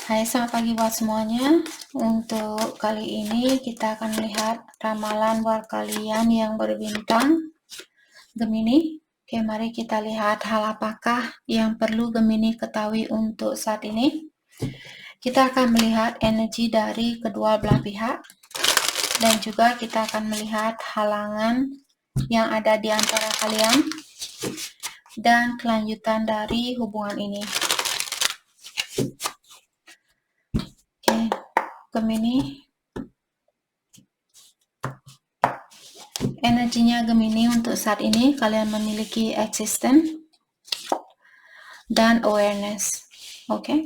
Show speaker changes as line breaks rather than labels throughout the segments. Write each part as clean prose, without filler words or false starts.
Hai, selamat pagi buat semuanya. Untuk kali ini kita akan melihat ramalan buat kalian yang berbintang Gemini. Oke, mari kita lihat hal apakah yang perlu Gemini ketahui untuk saat ini. Kita akan melihat energi dari kedua belah pihak dan juga kita akan melihat halangan yang ada di antara kalian dan kelanjutan dari hubungan ini. Oke, Gemini. Energinya Gemini untuk saat ini kalian memiliki existence dan awareness. Oke.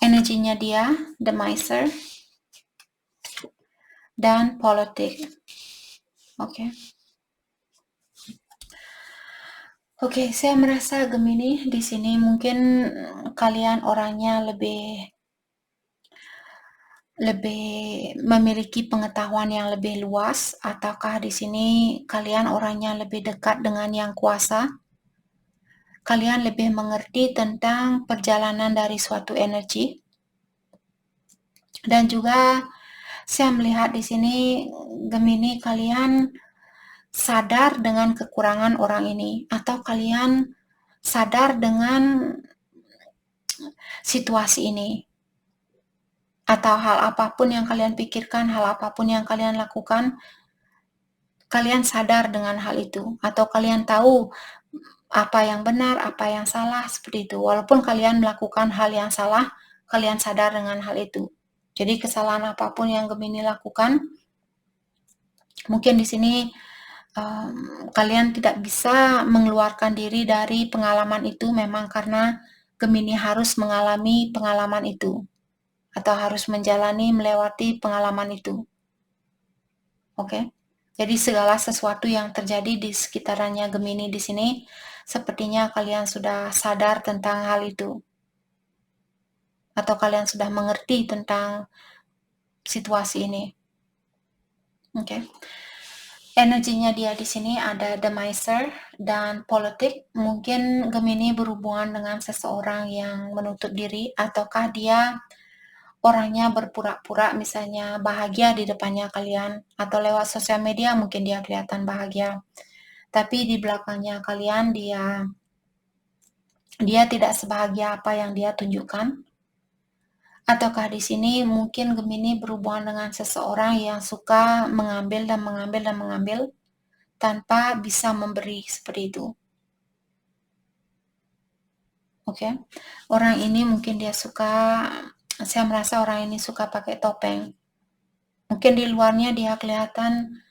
Energinya dia the miser dan politik. Oke. Oke, saya merasa Gemini di sini mungkin kalian orangnya lebih memiliki pengetahuan yang lebih luas, ataukah di sini kalian orangnya lebih dekat dengan yang kuasa? Kalian lebih mengerti tentang perjalanan dari suatu energi. Dan juga saya melihat di sini Gemini kalian sadar dengan kekurangan orang ini, atau kalian sadar dengan situasi ini, atau hal apapun yang kalian pikirkan, hal apapun yang kalian lakukan, kalian sadar dengan hal itu, atau kalian tahu apa yang benar, apa yang salah, seperti itu. Walaupun kalian melakukan hal yang salah, kalian sadar dengan hal itu. Jadi kesalahan apapun yang Gemini lakukan, mungkin di sini kalian tidak bisa mengeluarkan diri dari pengalaman itu memang karena Gemini harus mengalami pengalaman itu atau harus melewati pengalaman itu. Oke. Jadi segala sesuatu yang terjadi di sekitarannya Gemini di sini sepertinya kalian sudah sadar tentang hal itu. Atau kalian sudah mengerti tentang situasi ini. Oke. Energinya dia di sini ada the miser dan politik. Mungkin Gemini berhubungan dengan seseorang yang menutup diri, ataukah dia orangnya berpura-pura misalnya bahagia di depannya kalian, atau lewat sosial media mungkin dia kelihatan bahagia. Tapi di belakangnya kalian dia tidak sebahagia apa yang dia tunjukkan. Ataukah di sini mungkin Gemini berhubungan dengan seseorang yang suka mengambil dan mengambil dan mengambil tanpa bisa memberi seperti itu. Oke. Orang ini mungkin dia suka, saya merasa orang ini suka pakai topeng. Mungkin di luarnya dia kelihatan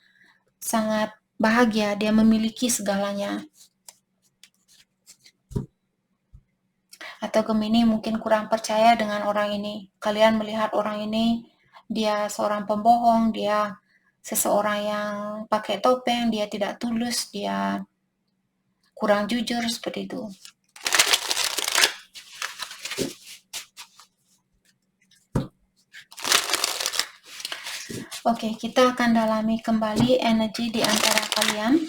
sangat bahagia, dia memiliki segalanya. Atau Gemini mungkin kurang percaya dengan orang ini. Kalian melihat orang ini, dia seorang pembohong, dia seseorang yang pakai topeng, dia tidak tulus, dia kurang jujur, seperti itu. Oke, kita akan dalami kembali energi di antara kalian.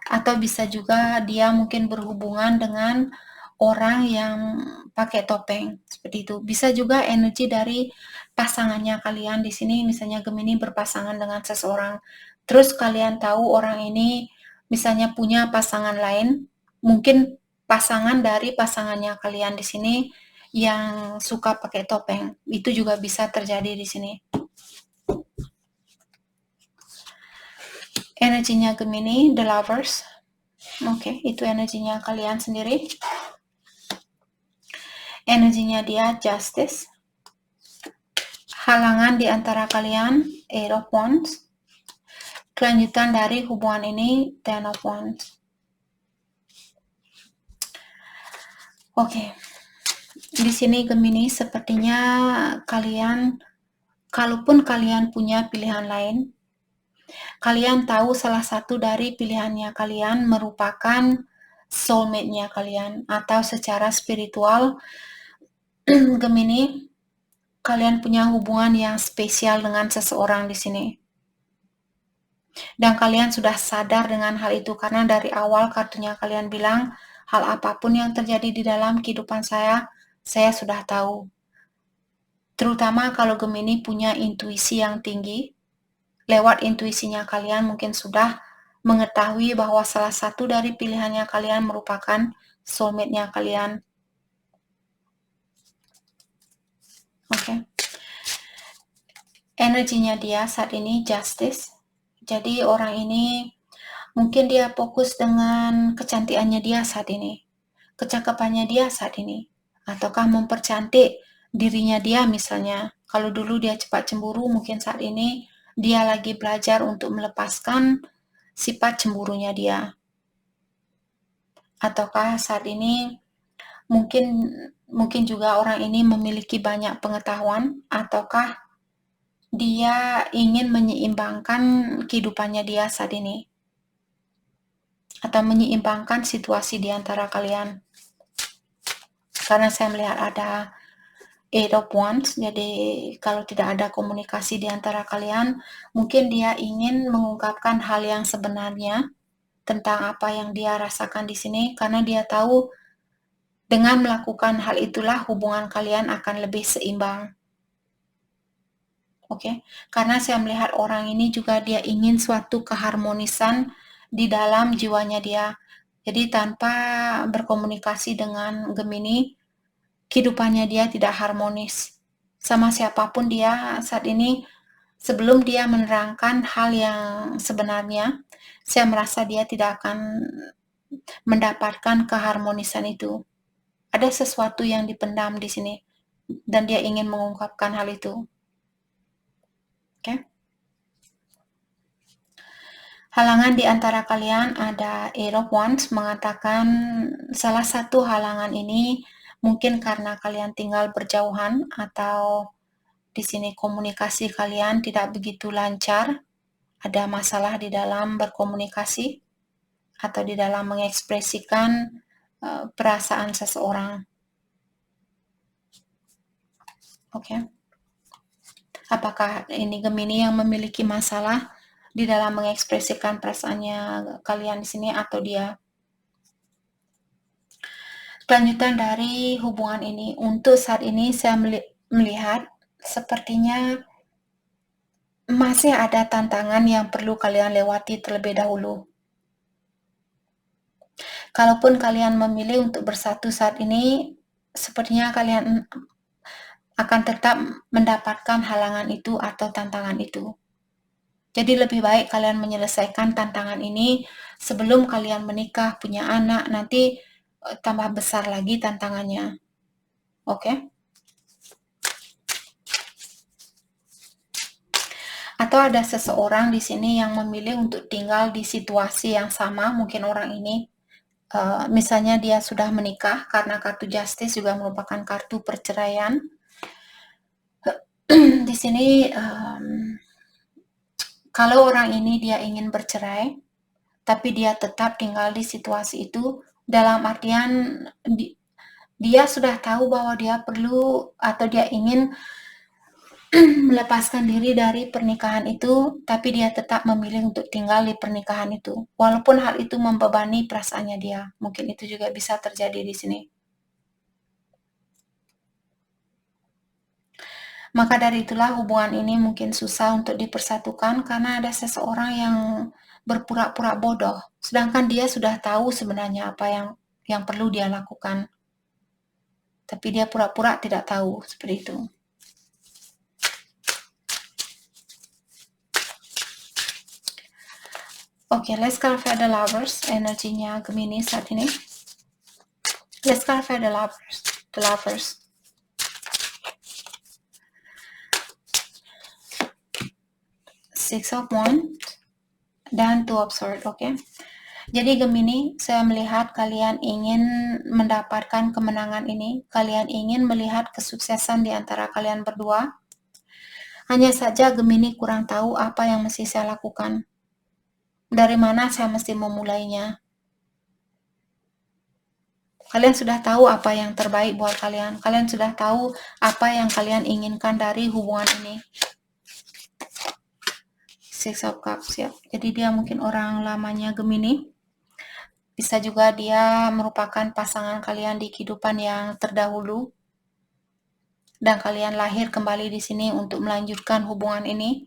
Atau bisa juga dia mungkin berhubungan dengan orang yang pakai topeng, seperti itu. Bisa juga energi dari pasangannya kalian di sini, misalnya Gemini berpasangan dengan seseorang. Terus kalian tahu orang ini misalnya punya pasangan lain, mungkin pasangan dari pasangannya kalian di sini yang suka pakai topeng. Itu juga bisa terjadi di sini. Energinya Gemini, the lovers. Oke, itu energinya kalian sendiri. Energinya dia justice. Halangan di antara kalian, Eight of Wands. Kelanjutan dari hubungan ini, Ten of Wands. Oke. Di sini Gemini sepertinya kalian, kalaupun kalian punya pilihan lain, kalian tahu salah satu dari pilihannya kalian merupakan soulmate-nya kalian, atau secara spiritual Gemini, kalian punya hubungan yang spesial dengan seseorang di sini. Dan kalian sudah sadar dengan hal itu karena dari awal kartunya kalian bilang hal apapun yang terjadi di dalam kehidupan saya sudah tahu. Terutama kalau Gemini punya intuisi yang tinggi, lewat intuisinya kalian mungkin sudah mengetahui bahwa salah satu dari pilihannya kalian merupakan soulmate-nya kalian. Oke. Energinya dia saat ini justice. Jadi orang ini mungkin dia fokus dengan kecantikannya dia saat ini, kecakapannya dia saat ini, ataukah mempercantik dirinya dia misalnya. Kalau dulu dia cepat cemburu, mungkin saat ini dia lagi belajar untuk melepaskan sifat cemburunya dia. Ataukah saat ini mungkin juga orang ini memiliki banyak pengetahuan, ataukah dia ingin menyeimbangkan kehidupannya dia saat ini, atau menyeimbangkan situasi di antara kalian. Karena saya melihat ada Eight of Wands, jadi kalau tidak ada komunikasi di antara kalian, mungkin dia ingin mengungkapkan hal yang sebenarnya tentang apa yang dia rasakan di sini, karena dia tahu dengan melakukan hal itulah hubungan kalian akan lebih seimbang. Oke, karena saya melihat orang ini juga dia ingin suatu keharmonisan di dalam jiwanya dia. Jadi tanpa berkomunikasi dengan Gemini, kehidupannya dia tidak harmonis. Sama siapapun dia saat ini, sebelum dia menerangkan hal yang sebenarnya, saya merasa dia tidak akan mendapatkan keharmonisan itu. Ada sesuatu yang dipendam di sini, dan dia ingin mengungkapkan hal itu. Oke. Halangan di antara kalian ada Eight of Wands mengatakan salah satu halangan ini mungkin karena kalian tinggal berjauhan atau di sini komunikasi kalian tidak begitu lancar, ada masalah di dalam berkomunikasi atau di dalam mengekspresikan perasaan seseorang. Oke. Apakah ini Gemini yang memiliki masalah di dalam mengekspresikan perasaannya kalian di sini atau dia? Kelanjutan dari hubungan ini, untuk saat ini saya melihat sepertinya masih ada tantangan yang perlu kalian lewati terlebih dahulu. Kalaupun kalian memilih untuk bersatu saat ini, sepertinya kalian akan tetap mendapatkan halangan itu atau tantangan itu. Jadi lebih baik kalian menyelesaikan tantangan ini sebelum kalian menikah, punya anak, nanti tambah besar lagi tantangannya. Oke? Atau ada seseorang di sini yang memilih untuk tinggal di situasi yang sama, mungkin orang ini misalnya dia sudah menikah, karena kartu Justice juga merupakan kartu perceraian. Di sini kalau orang ini dia ingin bercerai, tapi dia tetap tinggal di situasi itu, dalam artian dia sudah tahu bahwa dia perlu atau dia ingin melepaskan diri dari pernikahan itu, tapi dia tetap memilih untuk tinggal di pernikahan itu. Walaupun hal itu membebani perasaannya dia. Mungkin itu juga bisa terjadi di sini. Maka dari itulah hubungan ini mungkin susah untuk dipersatukan karena ada seseorang yang berpura-pura bodoh, sedangkan dia sudah tahu sebenarnya apa yang perlu dia lakukan. Tapi dia pura-pura tidak tahu, seperti itu. Oke, let's clarify the lovers, energinya Gemini saat ini. Let's clarify the lovers. Six of Wands dan Two of Swords, oke. Jadi Gemini, saya melihat kalian ingin mendapatkan kemenangan ini. Kalian ingin melihat kesuksesan di antara kalian berdua. Hanya saja Gemini kurang tahu apa yang mesti saya lakukan. Dari mana saya mesti memulainya. Kalian sudah tahu apa yang terbaik buat kalian. Kalian sudah tahu apa yang kalian inginkan dari hubungan ini. Six of Cups, ya. Jadi dia mungkin orang lamanya Gemini. Bisa juga dia merupakan pasangan kalian di kehidupan yang terdahulu dan kalian lahir kembali di sini untuk melanjutkan hubungan ini.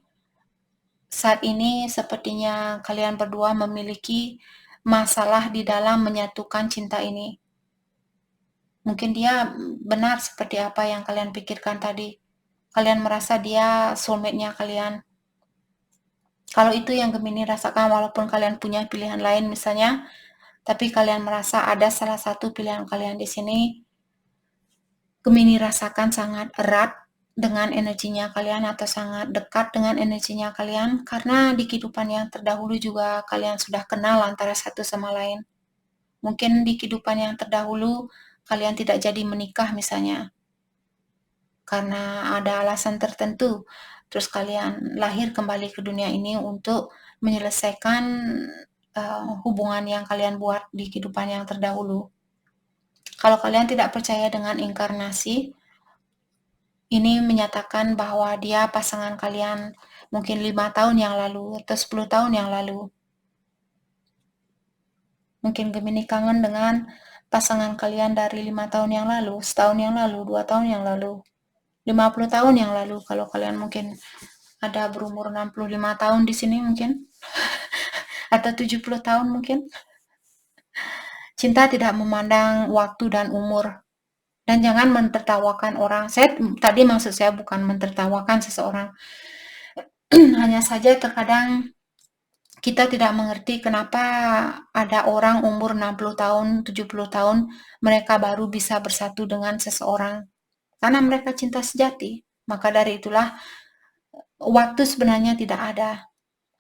Saat ini sepertinya kalian berdua memiliki masalah di dalam menyatukan cinta ini. Mungkin dia benar seperti apa yang kalian pikirkan tadi. Kalian merasa dia soulmate-nya kalian. Kalau itu yang Gemini rasakan, walaupun kalian punya pilihan lain misalnya, tapi kalian merasa ada salah satu pilihan kalian di sini, Gemini rasakan sangat erat dengan energinya kalian atau sangat dekat dengan energinya kalian, karena di kehidupan yang terdahulu juga kalian sudah kenal antara satu sama lain. Mungkin di kehidupan yang terdahulu kalian tidak jadi menikah misalnya, karena ada alasan tertentu. Terus kalian lahir kembali ke dunia ini untuk menyelesaikan hubungan yang kalian buat di kehidupan yang terdahulu. Kalau kalian tidak percaya dengan inkarnasi, ini menyatakan bahwa dia pasangan kalian mungkin 5 tahun yang lalu atau 10 tahun yang lalu. Mungkin Gemini kangen dengan pasangan kalian dari 5 tahun yang lalu, setahun yang lalu, 2 tahun yang lalu, 50 tahun yang lalu. Kalau kalian mungkin ada berumur 65 tahun di sini mungkin, atau 70 tahun mungkin. Cinta tidak memandang waktu dan umur. Dan jangan mentertawakan orang. Tadi maksud saya bukan mentertawakan seseorang. Hanya saja terkadang kita tidak mengerti kenapa ada orang umur 60 tahun, 70 tahun, mereka baru bisa bersatu dengan seseorang. Karena mereka cinta sejati. Maka dari itulah, waktu sebenarnya tidak ada.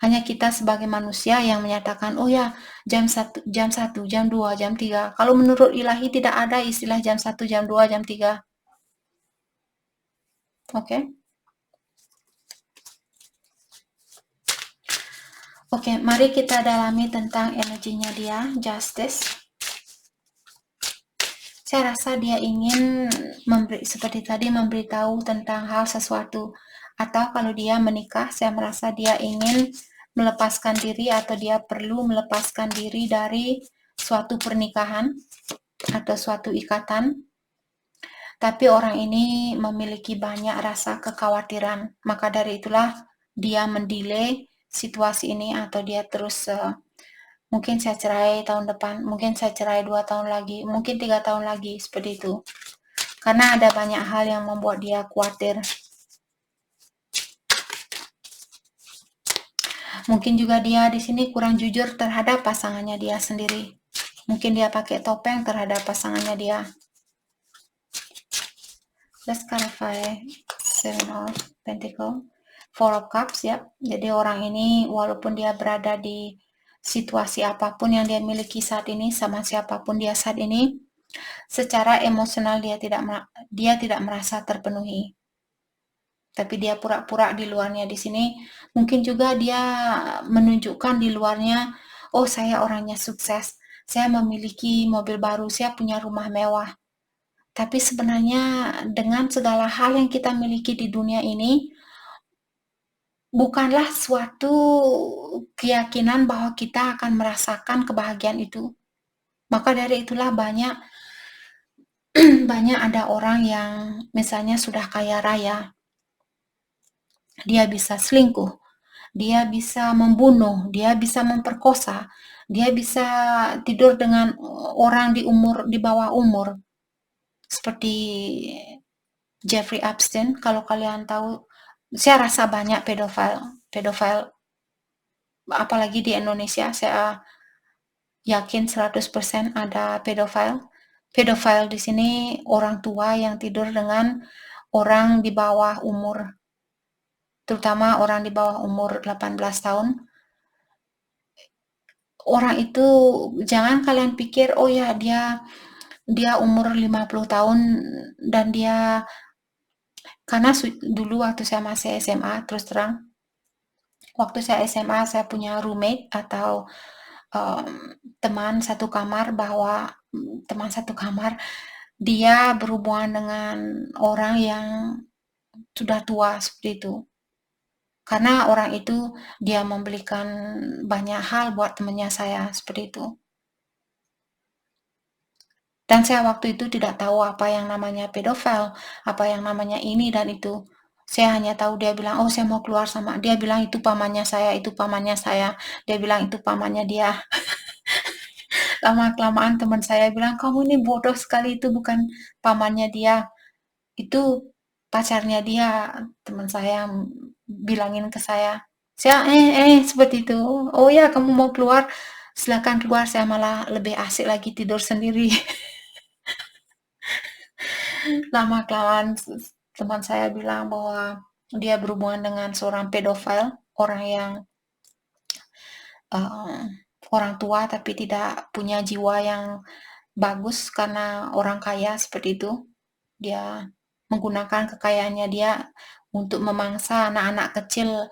Hanya kita sebagai manusia yang menyatakan, oh ya, jam 1, jam 2, jam 3. Kalau menurut ilahi tidak ada istilah jam 1, jam 2, jam 3. Oke? Oke, mari kita dalami tentang energinya dia, Justice. Saya rasa dia ingin seperti tadi memberitahu tentang hal sesuatu. Atau kalau dia menikah, saya merasa dia ingin melepaskan diri atau dia perlu melepaskan diri dari suatu pernikahan atau suatu ikatan. Tapi orang ini memiliki banyak rasa kekhawatiran. Maka dari itulah dia mendelay situasi ini atau dia terus mungkin saya cerai tahun depan, mungkin saya cerai 2 tahun lagi, mungkin 3 tahun lagi, seperti itu. Karena ada banyak hal yang membuat dia khawatir. Mungkin juga dia di sini kurang jujur terhadap pasangannya dia sendiri. Mungkin dia pakai topeng terhadap pasangannya dia. Let's clarify. Seven of Pentacles, Four of Cups, ya. Jadi orang ini walaupun dia berada di situasi apapun yang dia miliki saat ini, sama siapapun dia saat ini, secara emosional dia tidak merasa terpenuhi. Tapi dia pura-pura di luarnya di sini. Mungkin juga dia menunjukkan di luarnya, oh saya orangnya sukses, saya memiliki mobil baru, saya punya rumah mewah. Tapi sebenarnya dengan segala hal yang kita miliki di dunia ini, bukanlah suatu keyakinan bahwa kita akan merasakan kebahagiaan itu. Maka dari itulah banyak ada orang yang misalnya sudah kaya raya, dia bisa selingkuh, dia bisa membunuh, dia bisa memperkosa, dia bisa tidur dengan orang di bawah umur. Seperti Jeffrey Epstein, kalau kalian tahu, saya rasa banyak pedofil, apalagi di Indonesia, saya yakin 100% ada pedofil. Pedofil di sini orang tua yang tidur dengan orang di bawah umur, terutama orang di bawah umur 18 tahun. Orang itu jangan kalian pikir, oh ya dia umur 50 tahun dan dia, karena dulu waktu saya masih SMA, terus terang, waktu saya SMA saya punya roommate atau teman satu kamar, dia berhubungan dengan orang yang sudah tua seperti itu. Karena orang itu dia membelikan banyak hal buat temannya saya seperti itu. Dan saya waktu itu tidak tahu apa yang namanya pedofil, apa yang namanya ini dan itu. Saya hanya tahu dia bilang, "Oh, saya mau keluar sama," dia bilang, "Itu pamannya saya, itu pamannya saya." Dia bilang, "Itu pamannya dia." Lama-kelamaan teman saya bilang, "Kamu ini bodoh sekali, itu bukan pamannya dia, itu pacarnya dia." Teman saya bilangin ke saya. Saya, seperti itu. "Oh ya, kamu mau keluar? Silakan keluar, saya malah lebih asik lagi tidur sendiri." Lama-kelamaan teman saya bilang bahwa dia berhubungan dengan seorang pedofil, orang yang uh, orang tua tapi tidak punya jiwa yang bagus karena orang kaya seperti itu. Dia menggunakan kekayaannya dia untuk memangsa anak-anak kecil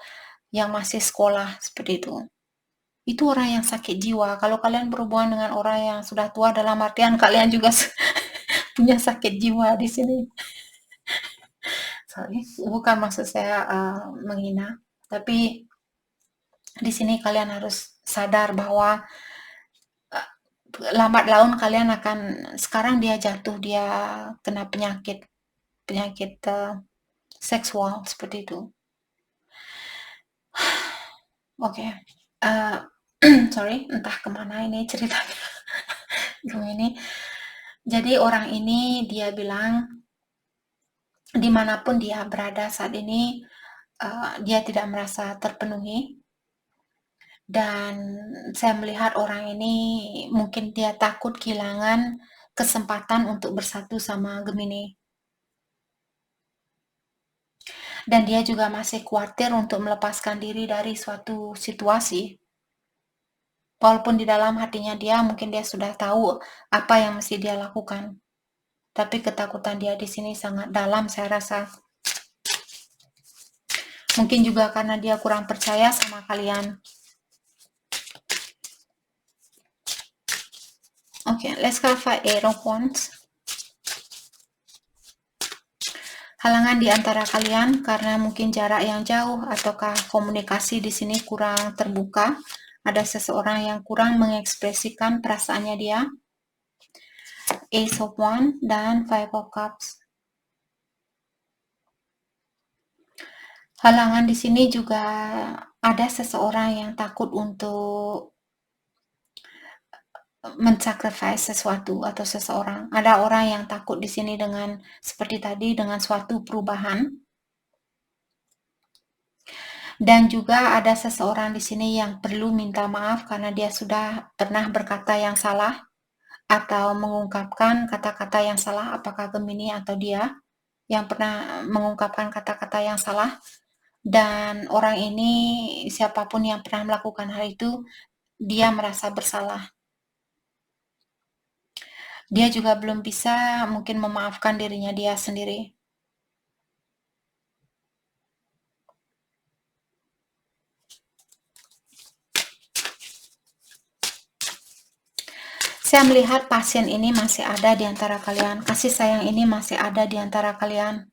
yang masih sekolah seperti itu. Itu orang yang sakit jiwa. Kalau kalian berhubungan dengan orang yang sudah tua dalam artian kalian juga punya sakit jiwa di sini. Sorry, bukan maksud saya menghina, tapi di sini kalian harus sadar bahwa lambat laun kalian akan, sekarang dia jatuh, dia kena penyakit seksual seperti itu. Oke, sorry, entah kemana ini ceritanya. Ini. Jadi orang ini dia bilang dimanapun dia berada saat ini, dia tidak merasa terpenuhi. Dan saya melihat orang ini mungkin dia takut kehilangan kesempatan untuk bersatu sama Gemini. Dan dia juga masih khawatir untuk melepaskan diri dari suatu situasi. Walaupun di dalam hatinya dia mungkin dia sudah tahu apa yang mesti dia lakukan. Tapi ketakutan dia di sini sangat dalam, saya rasa. Mungkin juga karena dia kurang percaya sama kalian. Oke, let's clarify Eight of Wands. Halangan di antara kalian karena mungkin jarak yang jauh ataukah komunikasi di sini kurang terbuka. Ada seseorang yang kurang mengekspresikan perasaannya dia. Ace of Wands dan Five of Cups. Halangan di sini juga ada seseorang yang takut untuk mensacrifice sesuatu atau seseorang. Ada orang yang takut di sini dengan seperti tadi dengan suatu perubahan. Dan juga ada seseorang di sini yang perlu minta maaf karena dia sudah pernah berkata yang salah atau mengungkapkan kata-kata yang salah, apakah Gemini atau dia yang pernah mengungkapkan kata-kata yang salah. Dan orang ini, siapapun yang pernah melakukan hal itu, dia merasa bersalah. Dia juga belum bisa mungkin memaafkan dirinya dia sendiri. Saya melihat pasien ini masih ada di antara kalian. Kasih sayang ini masih ada di antara kalian.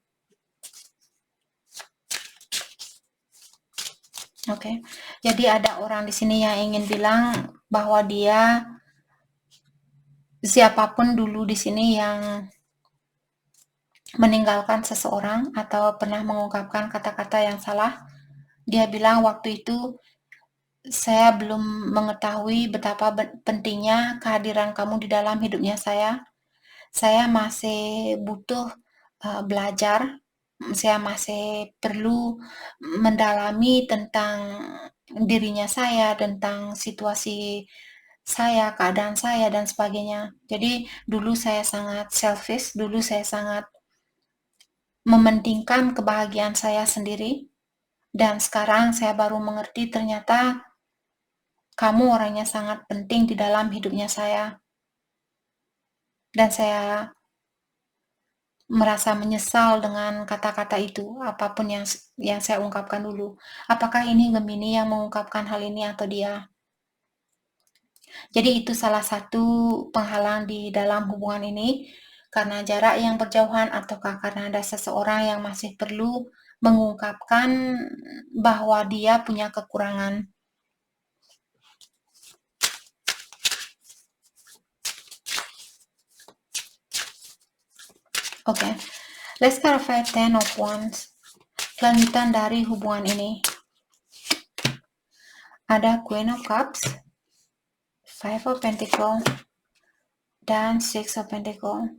Oke. Jadi ada orang di sini yang ingin bilang bahwa dia, siapapun dulu di sini yang meninggalkan seseorang atau pernah mengungkapkan kata-kata yang salah, dia bilang waktu itu saya belum mengetahui betapa pentingnya kehadiran kamu di dalam hidupnya saya. Saya masih butuh belajar, saya masih perlu mendalami tentang dirinya saya, tentang situasi saya, keadaan saya, dan sebagainya. Jadi dulu saya sangat selfish, dulu saya sangat mementingkan kebahagiaan saya sendiri, dan sekarang saya baru mengerti ternyata kamu orangnya sangat penting di dalam hidupnya saya. Dan saya merasa menyesal dengan kata-kata itu, apapun yang saya ungkapkan dulu. Apakah ini Gemini yang mengungkapkan hal ini atau dia? Jadi itu salah satu penghalang di dalam hubungan ini, karena jarak yang berjauhan ataukah karena ada seseorang yang masih perlu mengungkapkan bahwa dia punya kekurangan. Oke, let's clarify 10 of Wands. Kelanjutan dari hubungan ini. Ada Queen of Cups, Five of Pentacles, dan Six of Pentacles.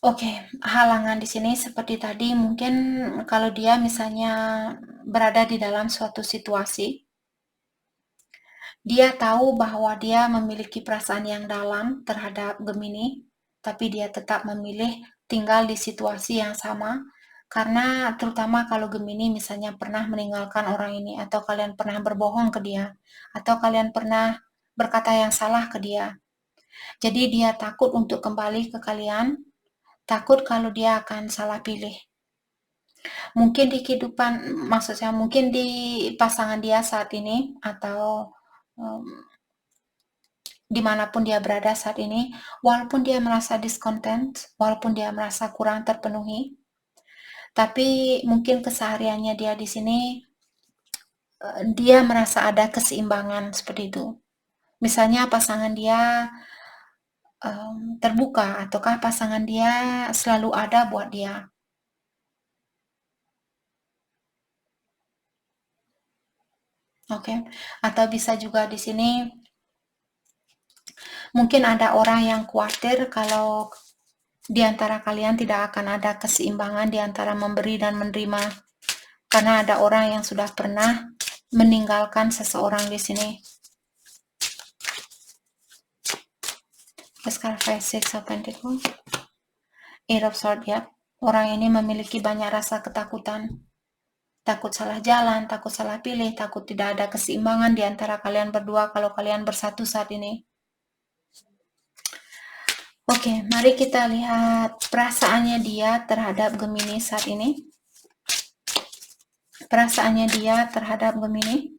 Oke, halangan di sini seperti tadi, mungkin kalau dia misalnya berada di dalam suatu situasi, dia tahu bahwa dia memiliki perasaan yang dalam terhadap Gemini, tapi dia tetap memilih tinggal di situasi yang sama, karena terutama kalau Gemini misalnya pernah meninggalkan orang ini, atau kalian pernah berbohong ke dia, atau kalian pernah berkata yang salah ke dia. Jadi dia takut untuk kembali ke kalian, takut kalau dia akan salah pilih. Mungkin di kehidupan, maksudnya mungkin di pasangan dia saat ini, atau dimanapun dia berada saat ini, walaupun dia merasa discontent, walaupun dia merasa kurang terpenuhi, tapi mungkin kesehariannya dia di sini, dia merasa ada keseimbangan seperti itu. Misalnya pasangan dia terbuka, ataukah pasangan dia selalu ada buat dia. Oke, atau bisa juga di sini mungkin ada orang yang khawatir kalau di antara kalian tidak akan ada keseimbangan di antara memberi dan menerima, karena ada orang yang sudah pernah meninggalkan seseorang di sini. Sekarang Six of Pentacles, Eight of Swords, ya. Orang ini memiliki banyak rasa ketakutan. Takut salah jalan, takut salah pilih, takut tidak ada keseimbangan di antara kalian berdua kalau kalian bersatu saat ini. Oke, mari kita lihat perasaannya dia terhadap Gemini saat ini. Perasaannya dia terhadap Gemini.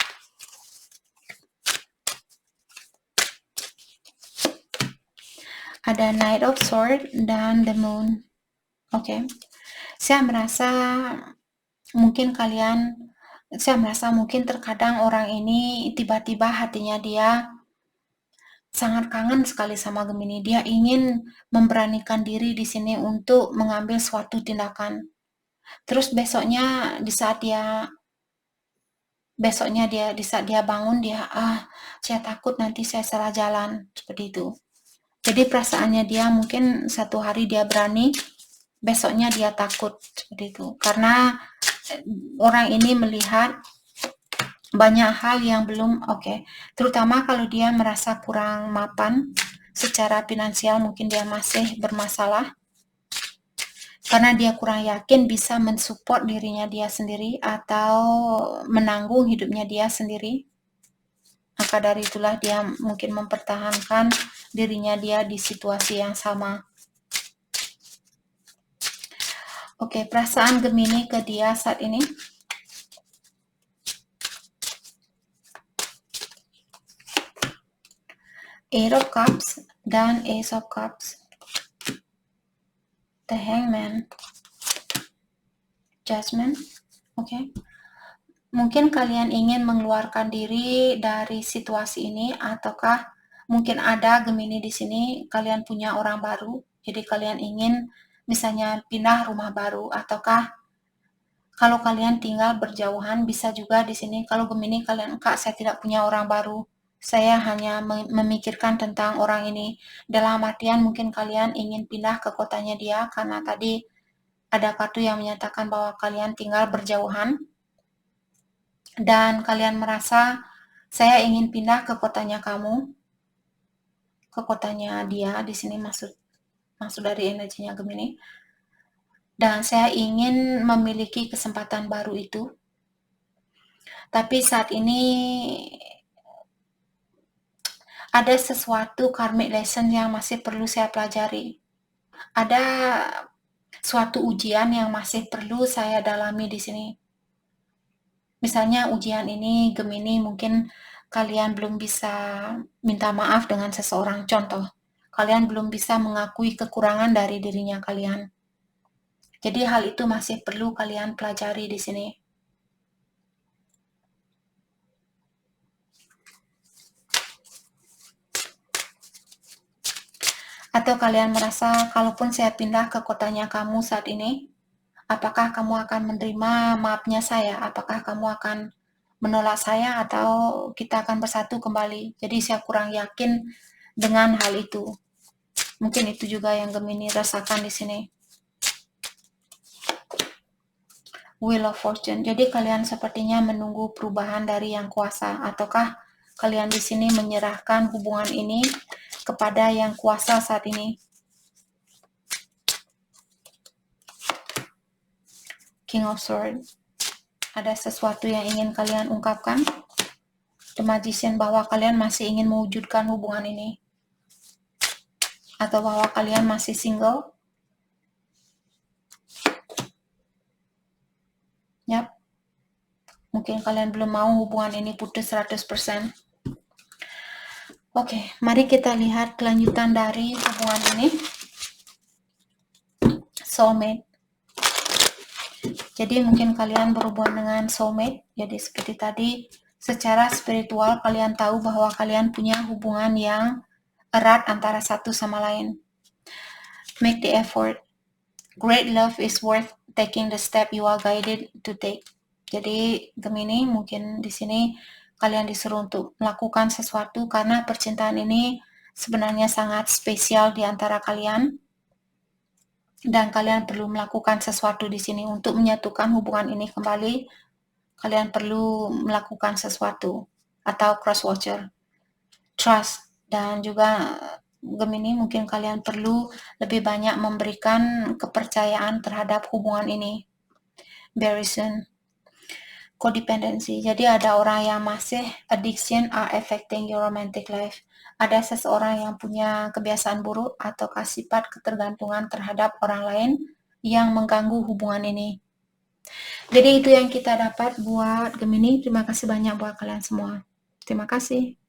Ada Knight of Swords dan The Moon. Oke. Saya merasa mungkin terkadang orang ini tiba-tiba hatinya dia sangat kangen sekali sama Gemini. Dia ingin memberanikan diri di sini untuk mengambil suatu tindakan. Terus besoknya di saat dia bangun, saya takut nanti saya salah jalan, seperti itu. Jadi perasaannya dia mungkin satu hari dia berani, besoknya dia takut, seperti itu. Karena orang ini melihat banyak hal yang belum oke. Terutama kalau dia merasa kurang mapan secara finansial, mungkin dia masih bermasalah. Karena dia kurang yakin bisa mensupport dirinya dia sendiri atau menanggung hidupnya dia sendiri. Maka dari itulah dia mungkin mempertahankan dirinya dia di situasi yang sama. Oke, perasaan Gemini ke dia saat ini. Eight of Cups dan Ace of Cups. The Hangman. Judgment. Oke. Mungkin kalian ingin mengeluarkan diri dari situasi ini, ataukah mungkin ada Gemini di sini, kalian punya orang baru, jadi kalian ingin misalnya pindah rumah baru, ataukah kalau kalian tinggal berjauhan, bisa juga di sini. Kalau Gemini kalian, Kak, saya tidak punya orang baru, saya hanya memikirkan tentang orang ini. Dalam artian mungkin kalian ingin pindah ke kotanya dia, karena tadi ada kartu yang menyatakan bahwa kalian tinggal berjauhan. Dan kalian merasa, saya ingin pindah ke kotanya kamu, ke kotanya dia, di sini maksud dari energinya Gemini. Dan saya ingin memiliki kesempatan baru itu. Tapi saat ini ada sesuatu karmic lesson yang masih perlu saya pelajari. Ada suatu ujian yang masih perlu saya dalami di sini. Misalnya ujian ini Gemini, mungkin kalian belum bisa minta maaf dengan seseorang. Contoh, kalian belum bisa mengakui kekurangan dari dirinya kalian. Jadi hal itu masih perlu kalian pelajari di sini. Atau kalian merasa kalaupun saya pindah ke kotanya kamu saat ini, apakah kamu akan menerima maafnya saya? Apakah kamu akan menolak saya atau kita akan bersatu kembali? Jadi saya kurang yakin dengan hal itu. Mungkin itu juga yang Gemini rasakan di sini. Wheel of Fortune. Jadi kalian sepertinya menunggu perubahan dari Yang Kuasa, ataukah kalian di sini menyerahkan hubungan ini kepada Yang Kuasa saat ini? King of Swords. Ada sesuatu yang ingin kalian ungkapkan? The Magician, bahwa kalian masih ingin mewujudkan hubungan ini, atau bahwa kalian masih single. Yap. Mungkin kalian belum mau hubungan ini putus 100%. Oke, mari kita lihat kelanjutan dari hubungan ini. Soulmate. Jadi mungkin kalian berhubungan dengan soulmate. Jadi seperti tadi, secara spiritual kalian tahu bahwa kalian punya hubungan yang erat antara satu sama lain. Make the effort. Great love is worth taking the step you are guided to take. Jadi Gemini, mungkin di sini kalian disuruh untuk melakukan sesuatu karena percintaan ini sebenarnya sangat spesial di antara kalian. Dan kalian perlu melakukan sesuatu di sini untuk menyatukan hubungan ini kembali. Kalian perlu melakukan sesuatu atau cross watcher, trust, dan juga Gemini mungkin kalian perlu lebih banyak memberikan kepercayaan terhadap hubungan ini. Very soon. Codependency. Jadi ada orang yang masih addiction are affecting your romantic life. Ada seseorang yang punya kebiasaan buruk atau sifat ketergantungan terhadap orang lain yang mengganggu hubungan ini. Jadi itu yang kita dapat buat Gemini. Terima kasih banyak buat kalian semua. Terima kasih.